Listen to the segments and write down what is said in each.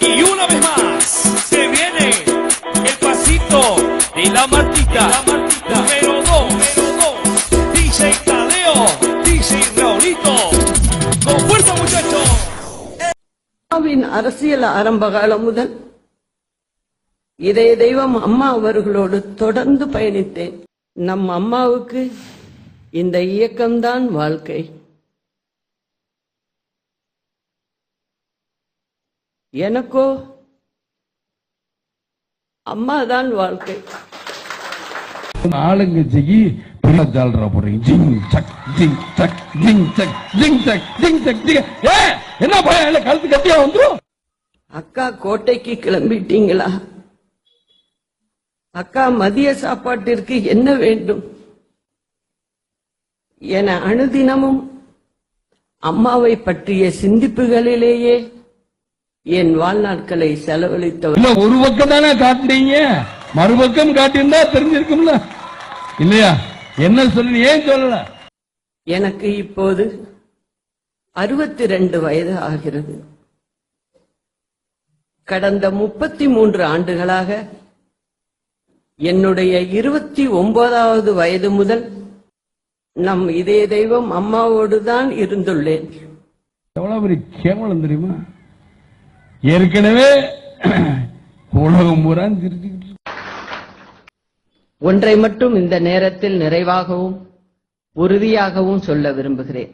Y una vez más se viene el pasito de la Martita, número 2, DJ Tadeo, DJ Raulito. Con fuerza, muchachos. அரசியல் ஆரம்பகாலம் முதல் இதய தெய்வம் அம்மா அவர்களோடு தொடர்ந்து பயணித்தேன். நம் அம்மாவுக்கு இந்த இயக்கம்தான் வாழ்க்கை. எனக்கோ அம்மாதான் வாழ்க்கை. ஆளுங்கட்சிக்கு ஜால்ரா போடுறீங்க. ஜிங் சக் ஜிங் சக் ஜிங் சக் ஜிங் சக் ஜிங் சக் ஜிங். என்ன பயம்? கழுத்து கட்டியா வந்துரும். அக்கா கோட்டைக்கு கிளம்பிட்டீங்களா? அக்கா மதிய சாப்பாட்டிற்கு என்ன வேண்டும் என அனுதினமும் அம்மாவை பற்றிய சிந்திப்புகளிலேயே என் வாழ்நாட்களை செலவழித்தவர். ஒரு பக்கம் தானே காட்டினீங்க, மறுபக்கம் காட்டியிருந்தா தெரிஞ்சிருக்கும்ல இல்லையா? என்ன சொல்லி ஏன் சொல்லல? எனக்கு இப்போது 62 வயது ஆகிறது. கடந்த 33 ஆண்டுகளாக என்னுடைய 29வது வயது முதல் நம் இதய தெய்வம் அம்மாவோடு தான் இருந்துள்ளேன். எவ்வளவு பெரிய கேவலம் தெரியுமா? ஏற்கனவே உலகம் பூரா சிரிச்சுக்கிட்டு. ஒன்றை மட்டும் இந்த நேரத்தில் நிறைவாகவும் உறுதியாகவும் சொல்ல விரும்புகிறேன்.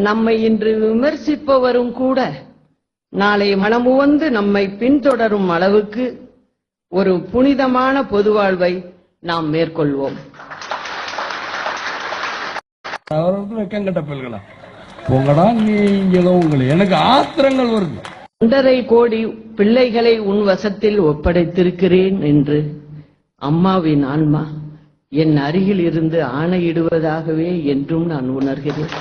நம்மை இன்று விமர்சிப்பவரும் கூட நாளை மனமுவந்து நம்மை பின்தொடரும் அளவுக்கு ஒரு புனிதமான பொது வாழ்வை நாம் மேற்கொள்வோம். வெக்கங்கட்ட பெல்களா உங்களா நீங்களும் உங்களை எனக்கு ஆத்திரங்கள் வருது. 1.5 கோடி பிள்ளைகளை உன் வசத்தில் ஒப்படைத்திருக்கிறேன் என்று அம்மாவின் ஆன்மா என் அருகில் இருந்து ஆணையிடுவதாகவே என்றும் நான் உணர்கிறேன்.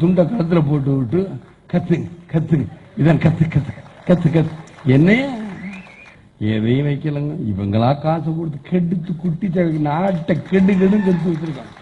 துண்ட கத்துல போட்டு விட்டு கத்துங்க கத்துங்க இதான் கத்து கத்து கத்து கத்து என்னைய எதையும் வைக்கலங்க. இவங்களா காசு கொடுத்து கெடுத்து குட்டி நாட்டை கெடு கெடுன்னு கெடுத்து வச்சிருக்காங்க.